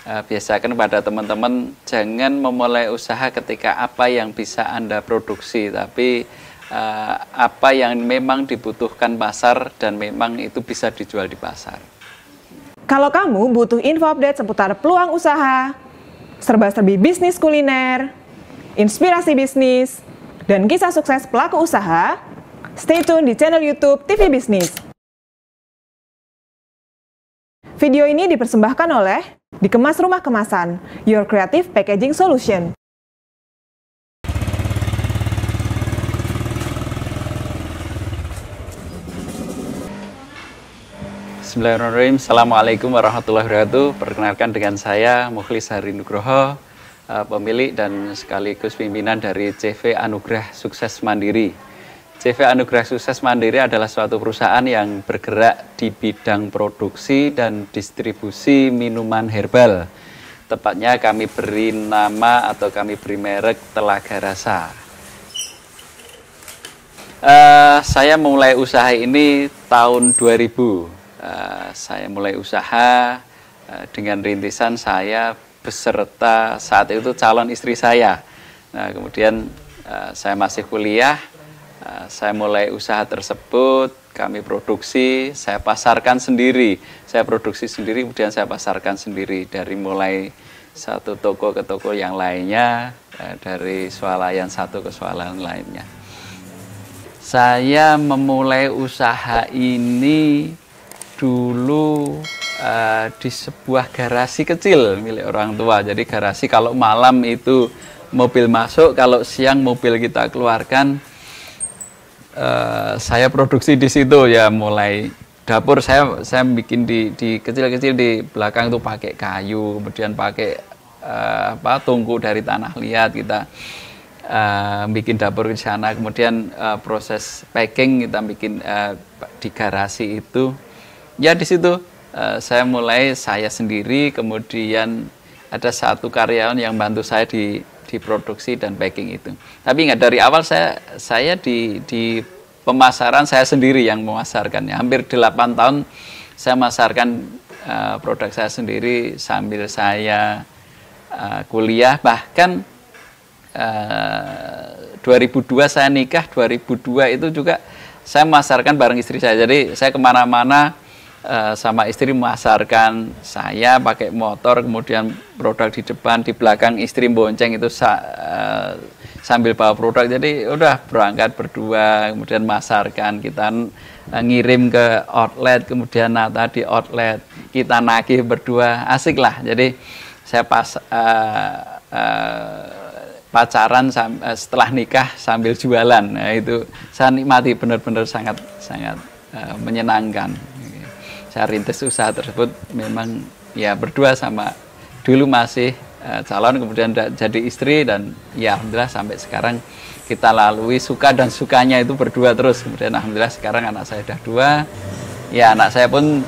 biasakan pada teman-teman jangan memulai usaha ketika apa yang bisa Anda produksi, tapi apa yang memang dibutuhkan pasar dan memang itu bisa dijual di pasar. Kalau kamu butuh info update seputar peluang usaha, serba-serbi bisnis kuliner, inspirasi bisnis, dan kisah sukses pelaku usaha, stay tune di channel YouTube TV Bisnis. Video ini dipersembahkan oleh Dikemas Rumah Kemasan, Your Creative Packaging Solution. Bismillahirrahmanirrahim. Assalamualaikum warahmatullahi wabarakatuh. Perkenalkan dengan saya Mukhlis Hari Nugroho, pemilik dan sekaligus pimpinan dari CV Anugrah Sukses Mandiri. CV Anugrah Sukses Mandiri adalah suatu perusahaan yang bergerak di bidang produksi dan distribusi minuman herbal. Tepatnya kami beri nama atau kami beri merek Telaga Rasa. Saya mulai usaha ini tahun 2000. Saya mulai usaha dengan rintisan saya beserta saat itu calon istri saya. Nah, kemudian saya masih kuliah, saya mulai usaha tersebut, kami produksi, saya pasarkan sendiri. Saya produksi sendiri, kemudian saya pasarkan sendiri dari mulai satu toko ke toko yang lainnya, dari swalayan satu ke swalayan lainnya. Saya memulai usaha ini dulu di sebuah garasi kecil milik orang tua. Jadi garasi kalau malam itu mobil masuk, kalau siang mobil kita keluarkan. Saya produksi di situ ya, mulai dapur saya bikin di kecil-kecil di belakang itu pakai kayu, kemudian pakai tungku dari tanah liat, kita bikin dapur di sana, kemudian proses packing kita bikin di garasi itu. Ya di situ saya mulai saya sendiri, kemudian ada satu karyawan yang bantu saya di produksi dan packing itu. Tapi ingat dari awal saya di pemasaran saya sendiri yang memasarkannya. Hampir 8 tahun saya memasarkan produk saya sendiri sambil saya kuliah. Bahkan 2002 saya nikah, 2002 itu juga saya memasarkan bareng istri saya. Jadi saya kemana-mana sama istri memasarkan, saya pakai motor, kemudian produk di depan, di belakang istri bonceng itu sambil bawa produk. Jadi udah berangkat berdua, kemudian masarkan, kita ngirim ke outlet, kemudian nata di outlet, kita nagih berdua, asik lah. Jadi saya pacaran setelah nikah sambil jualan. Nah, itu saya nikmati, benar-benar sangat menyenangkan. Saya rintis usaha tersebut memang ya berdua sama, dulu masih calon, kemudian jadi istri, dan ya alhamdulillah sampai sekarang kita lalui suka dan sukanya itu berdua terus. Kemudian alhamdulillah sekarang anak saya sudah 2, ya anak saya pun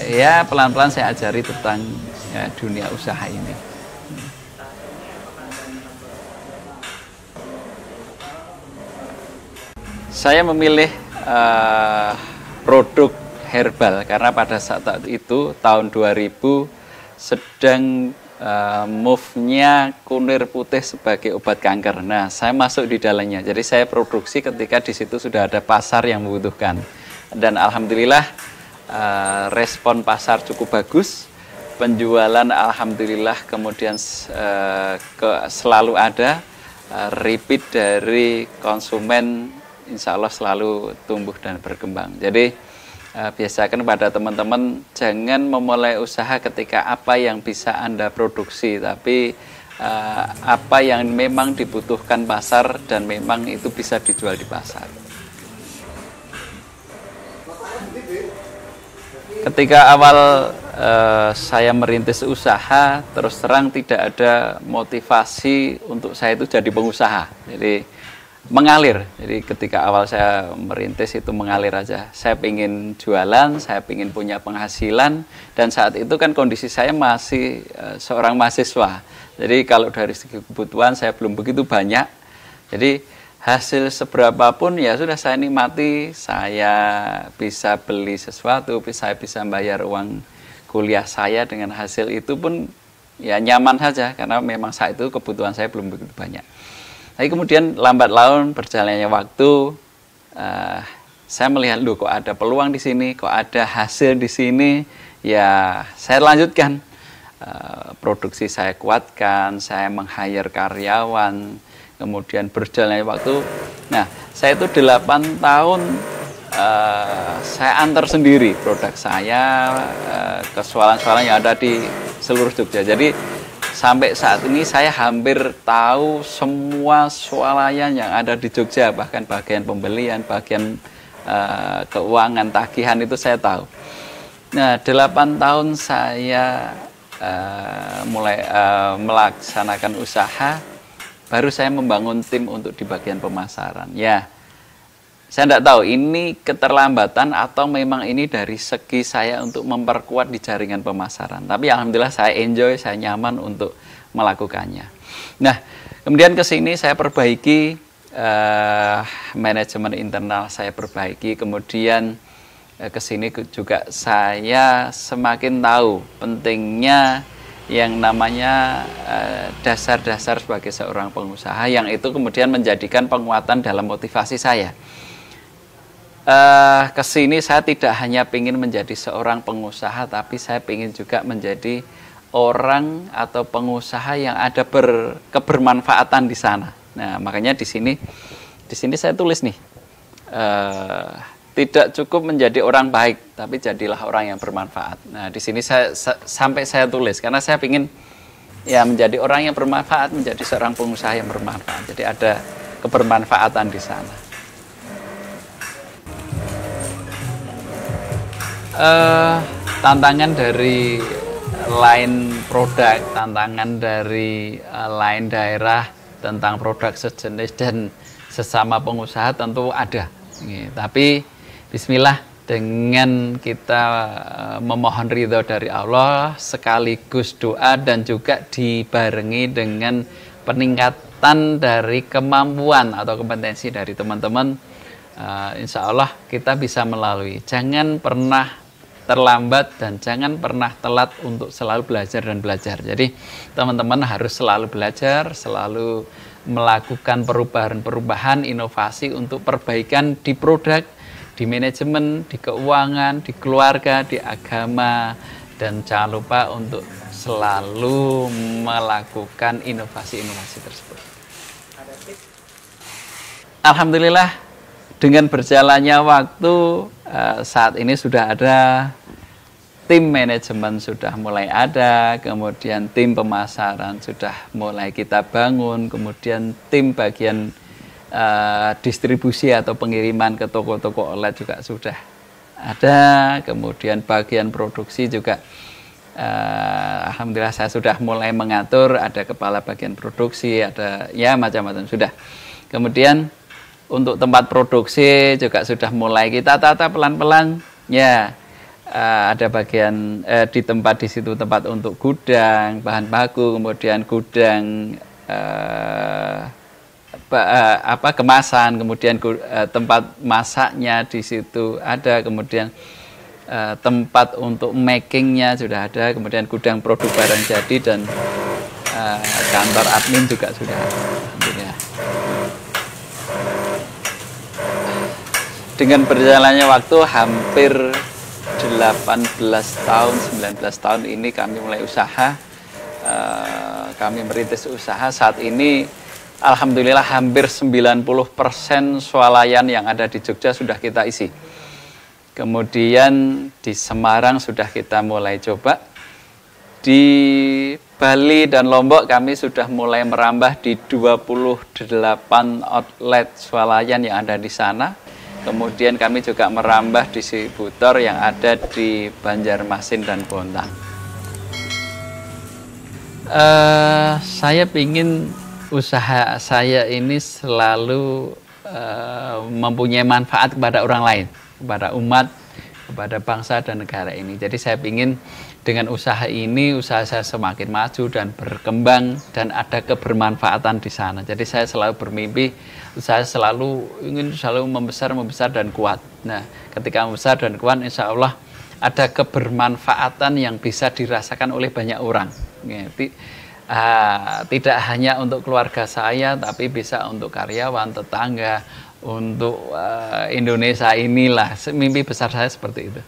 ya pelan-pelan saya ajari tentang ya, dunia usaha ini. Saya memilih produk herbal karena pada saat itu tahun 2000 sedang move-nya kunir putih sebagai obat kanker. Nah, saya masuk di dalamnya. Jadi saya produksi ketika di situ sudah ada pasar yang membutuhkan. Dan alhamdulillah respon pasar cukup bagus. Penjualan alhamdulillah kemudian selalu ada, repeat dari konsumen insya Allah selalu tumbuh dan berkembang. Jadi biasakan pada teman-teman jangan memulai usaha ketika apa yang bisa Anda produksi, tapi apa yang memang dibutuhkan pasar dan memang itu bisa dijual di pasar. Ketika awal saya merintis usaha, terus terang tidak ada motivasi untuk saya itu jadi pengusaha. Jadi mengalir. Jadi ketika awal saya merintis itu mengalir aja. Saya ingin jualan, saya ingin punya penghasilan, dan saat itu kan kondisi saya masih seorang mahasiswa. Jadi kalau dari segi kebutuhan saya belum begitu banyak. Jadi hasil seberapapun ya sudah saya nikmati, saya bisa beli sesuatu, saya bisa bayar uang kuliah saya dengan hasil itu pun ya nyaman saja karena memang saat itu kebutuhan saya belum begitu banyak. Tapi kemudian lambat laun berjalannya waktu, saya melihat loh kok ada peluang di sini, kok ada hasil di sini, ya saya lanjutkan. Produksi saya kuatkan, saya meng-hire karyawan, kemudian berjalannya waktu. Nah, saya itu 8 tahun saya antar sendiri produk saya ke swalayan yang ada di seluruh Jogja. Jadi sampai saat ini saya hampir tahu semua swalayan yang ada di Jogja, bahkan bagian pembelian, bagian keuangan, tagihan itu saya tahu. Nah, 8 tahun saya mulai melaksanakan usaha, baru saya membangun tim untuk di bagian pemasaran. Ya, saya tidak tahu ini keterlambatan atau memang ini dari segi saya untuk memperkuat di jaringan pemasaran. Tapi alhamdulillah saya enjoy, saya nyaman untuk melakukannya. Nah, kemudian ke sini saya perbaiki manajemen internal, saya perbaiki, kemudian ke sini juga saya semakin tahu pentingnya yang namanya dasar-dasar sebagai seorang pengusaha, yang itu kemudian menjadikan penguatan dalam motivasi saya. Ke sini saya tidak hanya ingin menjadi seorang pengusaha, tapi saya ingin juga menjadi orang atau pengusaha yang ada kebermanfaatan di sana. Nah, makanya di sini saya tulis nih. Tidak cukup menjadi orang baik, tapi jadilah orang yang bermanfaat. Nah, di sini sampai saya tulis, karena saya ingin ya menjadi orang yang bermanfaat, menjadi seorang pengusaha yang bermanfaat. Jadi ada kebermanfaatan di sana. Tantangan dari lain produk, tantangan dari lain daerah tentang produk sejenis dan sesama pengusaha tentu ada. Tapi bismillah, dengan kita memohon ridho dari Allah sekaligus doa dan juga dibarengi dengan peningkatan dari kemampuan atau kompetensi dari teman-teman, insya Allah kita bisa melalui. Jangan pernah terlambat dan jangan pernah telat untuk selalu belajar dan belajar. Jadi teman-teman harus selalu belajar, selalu melakukan perubahan-perubahan, inovasi untuk perbaikan di produk, di manajemen, di keuangan, di keluarga, di agama, dan jangan lupa untuk selalu melakukan inovasi-inovasi tersebut. Alhamdulillah, dengan berjalannya waktu, saat ini sudah ada tim manajemen sudah mulai ada, kemudian tim pemasaran sudah mulai kita bangun, kemudian tim bagian distribusi atau pengiriman ke toko-toko outlet juga sudah ada, kemudian bagian produksi juga alhamdulillah saya sudah mulai mengatur, ada kepala bagian produksi, ada ya macam-macam sudah. Kemudian untuk tempat produksi juga sudah mulai kita tata pelan-pelan ya. Ada bagian di situ tempat untuk gudang bahan baku, kemudian gudang kemasan, kemudian tempat masaknya di situ ada, kemudian tempat untuk makingnya sudah ada, kemudian gudang produk barang jadi dan kantor admin juga sudah ada. Alhamdulillah. Dengan berjalannya waktu hampir 18 tahun, 19 tahun ini kami mulai usaha, kami merintis usaha. Saat ini alhamdulillah hampir 90% swalayan yang ada di Jogja sudah kita isi. Kemudian di Semarang sudah kita mulai coba. Di Bali dan Lombok kami sudah mulai merambah di 28 outlet swalayan yang ada di sana. Kemudian kami juga merambah distributor yang ada di Banjarmasin dan Bontang. Saya ingin usaha saya ini selalu mempunyai manfaat kepada orang lain, kepada umat, kepada bangsa dan negara ini. Jadi saya ingin dengan usaha ini, usaha saya semakin maju dan berkembang dan ada kebermanfaatan di sana. Jadi saya selalu bermimpi, saya ingin selalu membesar dan kuat. Nah, ketika membesar dan kuat, insya Allah ada kebermanfaatan yang bisa dirasakan oleh banyak orang. Tidak hanya untuk keluarga saya, tapi bisa untuk karyawan, tetangga, untuk Indonesia inilah. Mimpi besar saya seperti itu.